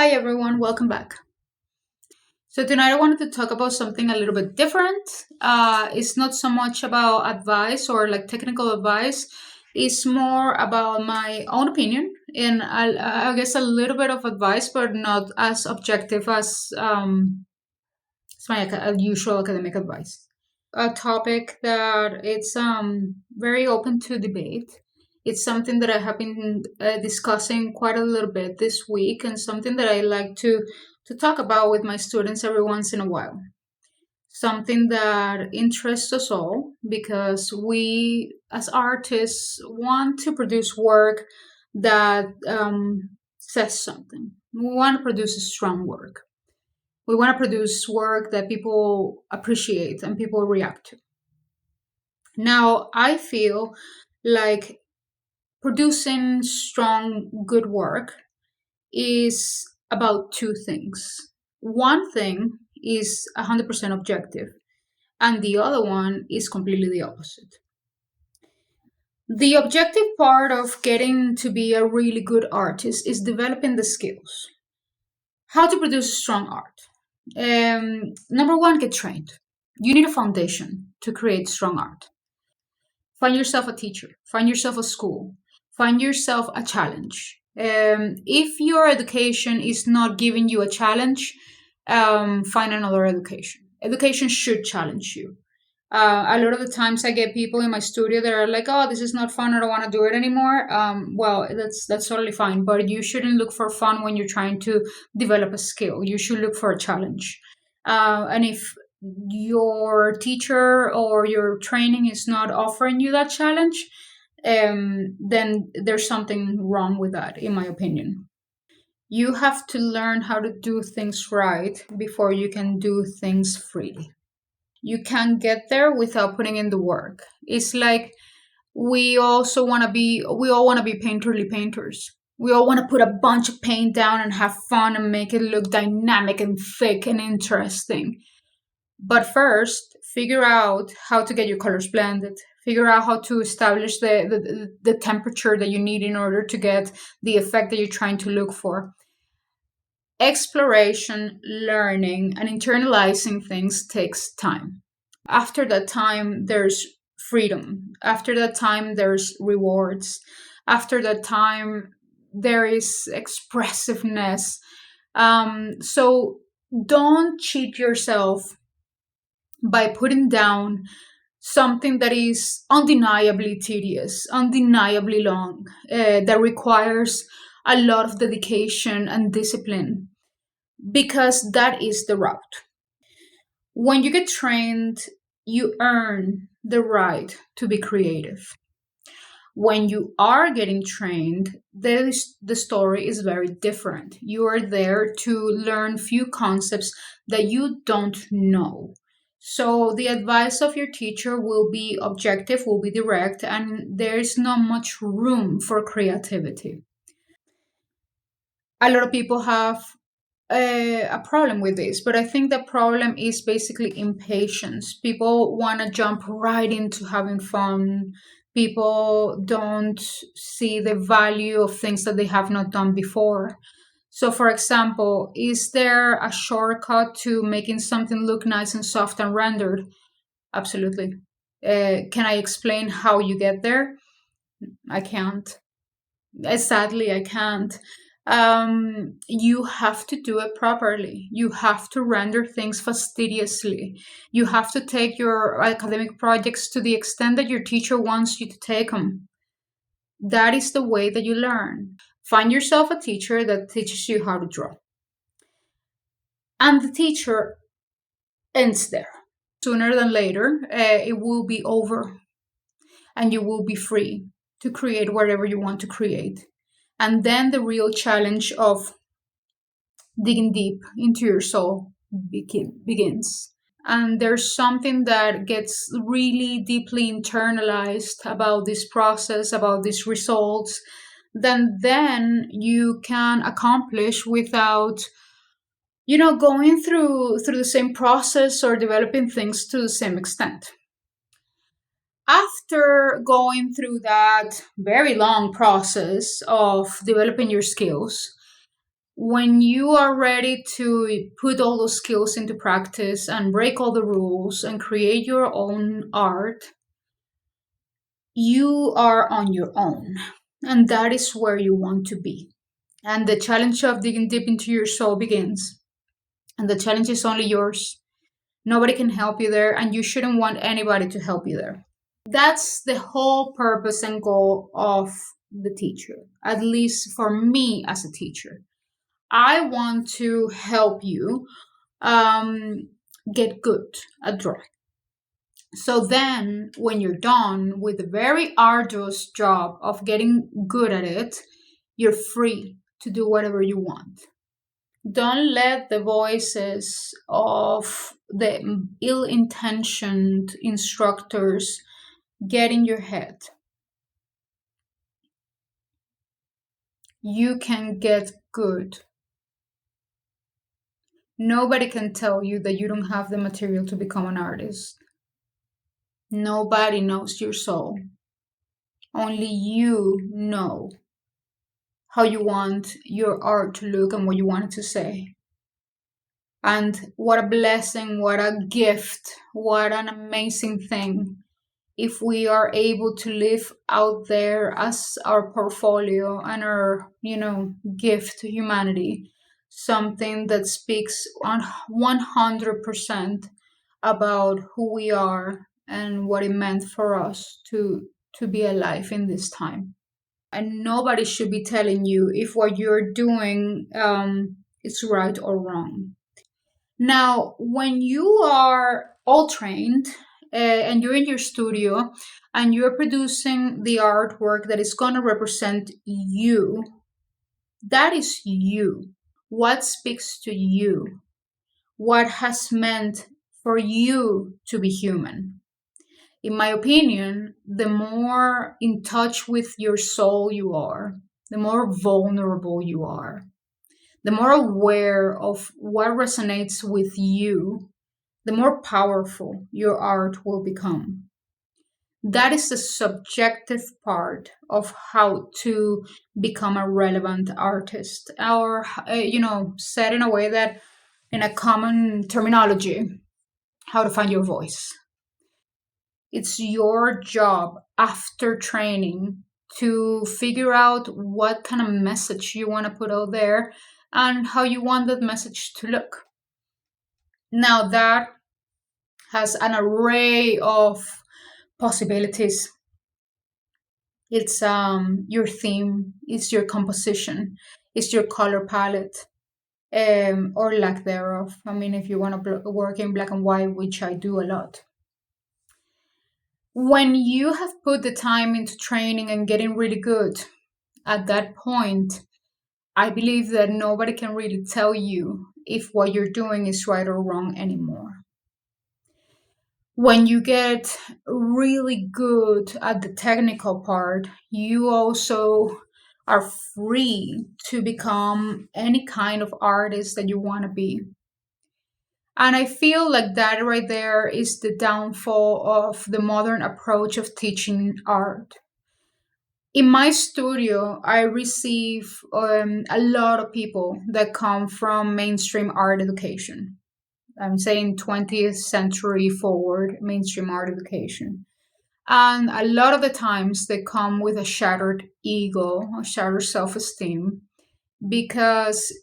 Hi everyone, welcome back. So tonight I wanted to talk about something a little bit different. It's not so much about advice or like technical advice. It's more about my own opinion and I guess a little bit of advice, but not as objective as it's my usual academic advice. A topic that it's very open to debate. It's something that I have been discussing quite a little bit this week, and something that I like to talk about with my students every once in a while. Something that interests us all because we, as artists, want to produce work that says something. We want to produce a strong work. We want to produce work that people appreciate and people react to. Now, I feel like producing strong, good work is about two things. One thing is 100% objective, and the other one is completely the opposite. The objective part of getting to be a really good artist is developing the skills. How to produce strong art. Number one, get trained. You need a foundation to create strong art. Find yourself a teacher, find yourself a school, find yourself a challenge. If your education is not giving you a challenge, find another education. Education should challenge you. A lot of the times I get people in my studio that are like, "Oh, this is not fun. I don't want to do it anymore." Well, that's totally fine, but you shouldn't look for fun when you're trying to develop a skill. You should look for a challenge. And if your teacher or your training is not offering you that challenge, then there's something wrong with that, in my opinion. You have to learn how to do things right before you can do things freely. You can't get there without putting in the work. It's like we all want to be painterly painters. We all want to put a bunch of paint down and have fun and make it look dynamic and thick and interesting. But first, figure out how to get your colors blended. Figure out how to establish the temperature that you need in order to get the effect that you're trying to look for. Exploration, learning, and internalizing things takes time. After that time, there's freedom. After that time, there's rewards. After that time, there is expressiveness. So don't cheat yourself by putting down something that is undeniably tedious, undeniably long, that requires a lot of dedication and discipline, because that is the route. When you get trained, you earn the right to be creative. When you are getting trained, the story is very different. You are there to learn few concepts that you don't know. So the advice of your teacher will be objective, will be direct, and there's not much room for creativity. A lot of people have a problem with this, but I think the problem is basically impatience. People want to jump right into having fun. People don't see the value of things that they have not done before. So, for example, is there a shortcut to making something look nice and soft and rendered? Absolutely. Can I explain how you get there? I can't. Sadly, I can't. You have to do it properly. You have to render things fastidiously. You have to take your academic projects to the extent that your teacher wants you to take them. That is the way that you learn. Find yourself a teacher that teaches you how to draw. And the teacher ends there. Sooner than later, it will be over and you will be free to create whatever you want to create. And then the real challenge of digging deep into your soul begins. And there's something that gets really deeply internalized about this process, about these results, then you can accomplish without going through the same process or developing things to the same extent. After going through that very long process of developing your skills, When you are ready to put all those skills into practice and break all the rules and create your own art, you are on your own. And that is where you want to be. And the challenge of digging deep into your soul begins. And the challenge is only yours. Nobody can help you there, and you shouldn't want anybody to help you there. That's the whole purpose and goal of the teacher, at least for me as a teacher. I want to help you um, get good at drawing. So then, when you're done with the very arduous job of getting good at it, you're free to do whatever you want. Don't let the voices of the ill intentioned instructors get in your head. You can get good. Nobody can tell you that you don't have the material to become an artist. Nobody knows your soul. Only you know how you want your art to look and what you want it to say. And what a blessing, what a gift, what an amazing thing if we are able to live out there as our portfolio and our, gift to humanity, something that speaks on 100% about who we are and what it meant for us to be alive in this time. And nobody should be telling you if what you're doing is right or wrong. Now, when you are all trained and you're in your studio and you're producing the artwork that is going to represent you, that is you. What speaks to you? What has meant for you to be human? In my opinion, the more in touch with your soul you are, the more vulnerable you are, the more aware of what resonates with you, the more powerful your art will become. That is the subjective part of how to become a relevant artist, or, said in a way that in a common terminology, how to find your voice. It's your job after training to figure out what kind of message you want to put out there and how you want that message to look. Now, that has an array of possibilities. It's your theme, it's your composition, it's your color palette, or lack thereof. I mean, if you want to work in black and white, which I do a lot. When you have put the time into training and getting really good, at that point, I believe that nobody can really tell you if what you're doing is right or wrong anymore. When you get really good at the technical part, you also are free to become any kind of artist that you want to be. And I feel like that right there is the downfall of the modern approach of teaching art. In my studio, I receive a lot of people that come from mainstream art education. I'm saying 20th century forward mainstream art education. And a lot of the times they come with a shattered ego, a shattered self esteem, because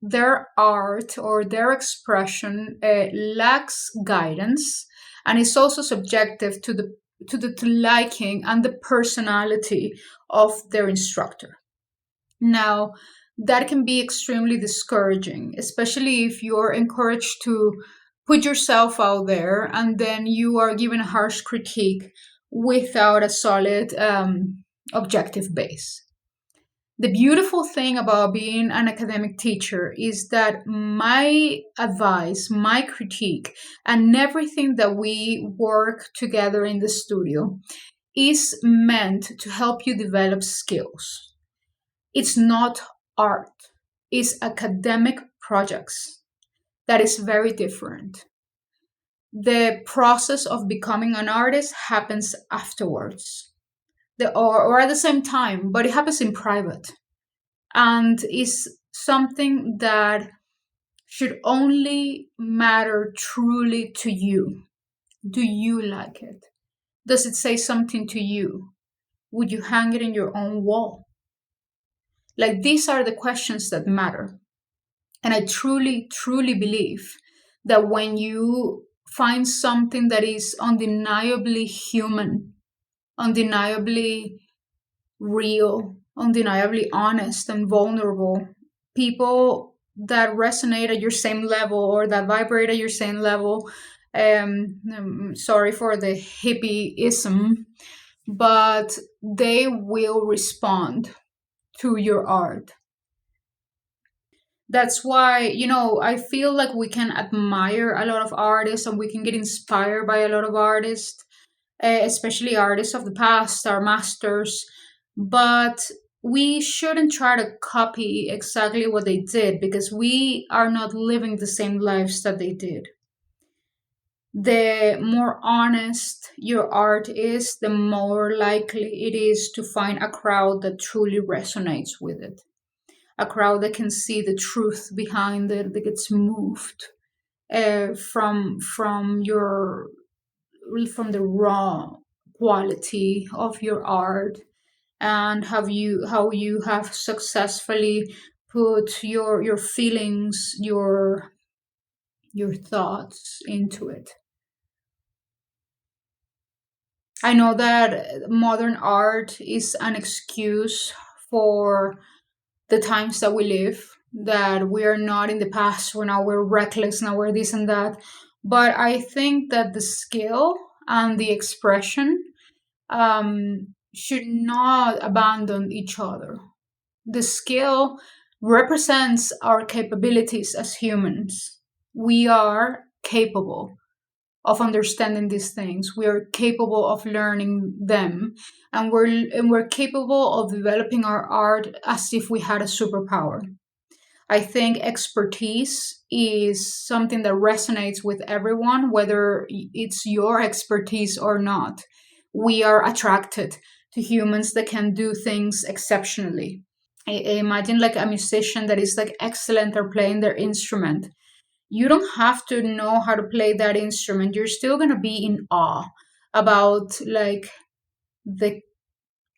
their art or their expression lacks guidance, and is also subjective to liking and the personality of their instructor. Now, that can be extremely discouraging, especially if you're encouraged to put yourself out there and then you are given a harsh critique without a solid objective base. The beautiful thing about being an academic teacher is that my advice, my critique, and everything that we work together in the studio is meant to help you develop skills. It's not art, it's academic projects. That is very different. The process of becoming an artist happens afterwards, or at the same time, but it happens in private and is something that should only matter truly to you. Do you like it? Does it say something to you? Would you hang it in your own wall? Like, these are the questions that matter. And I truly, truly believe that when you find something that is undeniably human, undeniably real, undeniably honest and vulnerable, people that resonate at your same level or that vibrate at your same level, sorry for the hippieism, but they will respond to your art. That's why, I feel like we can admire a lot of artists and we can get inspired by a lot of artists, especially artists of the past, our masters, but we shouldn't try to copy exactly what they did because we are not living the same lives that they did. The more honest your art is, the more likely it is to find a crowd that truly resonates with it, a crowd that can see the truth behind it, that gets moved from the raw quality of your art, and how you have successfully put your feelings, your thoughts into it. I know that modern art is an excuse for the times that we live, that we are not in the past, where now we're reckless, now we're this and that. But I think that the skill and the expression should not abandon each other. The skill represents our capabilities as humans. We are capable of understanding these things. We are capable of learning them, and we're capable of developing our art as if we had a superpower. I think expertise is something that resonates with everyone, whether it's your expertise or not. We are attracted to humans that can do things exceptionally. Imagine like a musician that is like excellent at playing their instrument. You don't have to know how to play that instrument. You're still going to be in awe about like the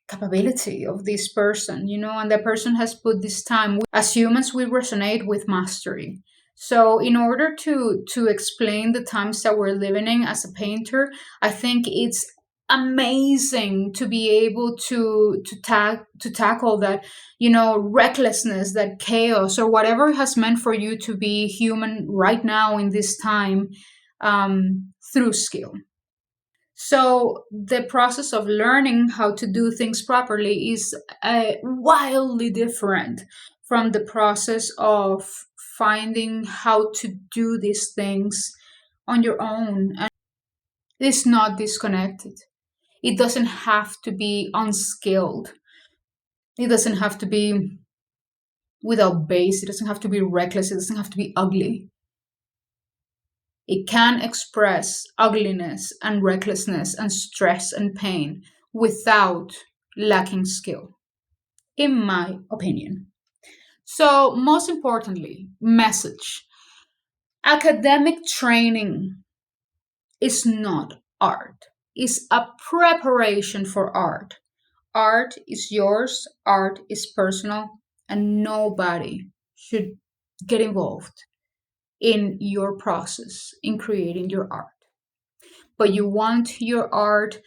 capability of this person, and that person has put this time. As humans, we resonate with mastery. So in order to explain the times that we're living in as a painter, I think it's amazing to be able to tackle that, recklessness, that chaos, or whatever it has meant for you to be human right now in this time, through skill. So the process of learning how to do things properly is wildly different from the process of finding how to do these things on your own. And it is not disconnected. It doesn't have to be unskilled. It doesn't have to be without base. It doesn't have to be reckless. It doesn't have to be ugly. It can express ugliness and recklessness and stress and pain without lacking skill, in my opinion. So, most importantly, message: academic training is not art, it's a preparation for art. Art is yours, art is personal, and nobody should get involved in your process in creating your art. But you want your art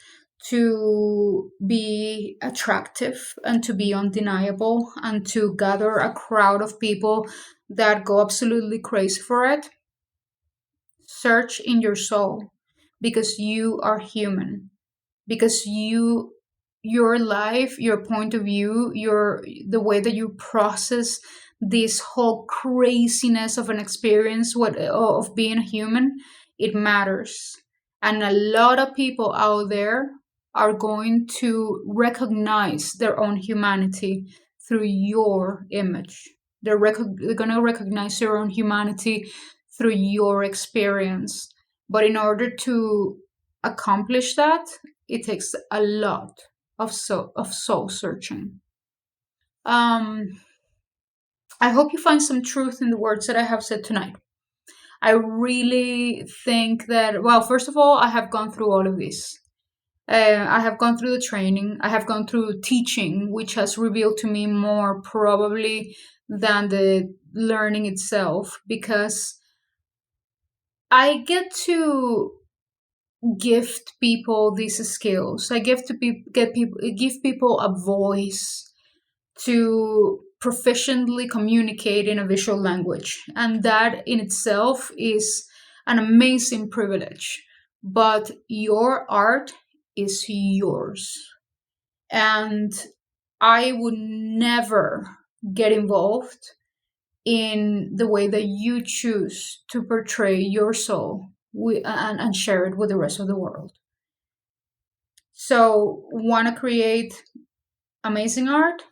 to be attractive and to be undeniable and to gather a crowd of people that go absolutely crazy for it. Search in your soul, because you are human, because your life, your point of view, the way that you process this whole craziness of an experience, of being a human, it matters. And a lot of people out there are going to recognize their own humanity through your image. They're going to recognize your own humanity through your experience. But in order to accomplish that, it takes a lot of soul searching. Um, I hope you find some truth in the words that I have said tonight. I really think that, well, first of all, I have gone through all of this. I have gone through the training. I have gone through teaching, which has revealed to me more probably than the learning itself, because I get to gift people these skills. I give people a voice to proficiently communicate in a visual language, and that in itself is an amazing privilege. But your art is yours, and I would never get involved in the way that you choose to portray your soul and share it with the rest of the world. So, want to create amazing art?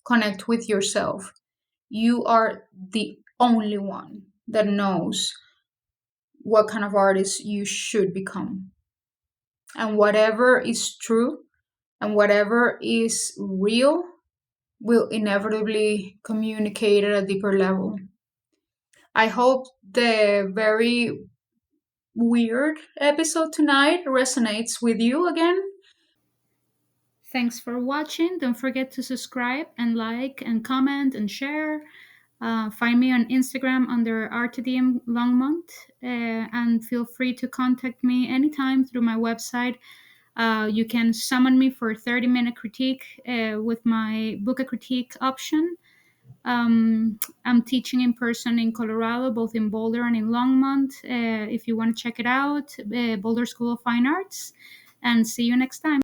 Connect with yourself. You are the only one that knows what kind of artist you should become. And whatever is true and whatever is real will inevitably communicate at a deeper level. I hope the very weird episode tonight resonates with you again. Thanks for watching. Don't forget to subscribe and like and comment and share. Find me on Instagram under RTDM Longmont, and feel free to contact me anytime through my website. You can summon me for a 30-minute critique with my book a critique option. I'm teaching in person in Colorado, both in Boulder and in Longmont. If you want to check it out, Boulder School of Fine Arts. And see you next time.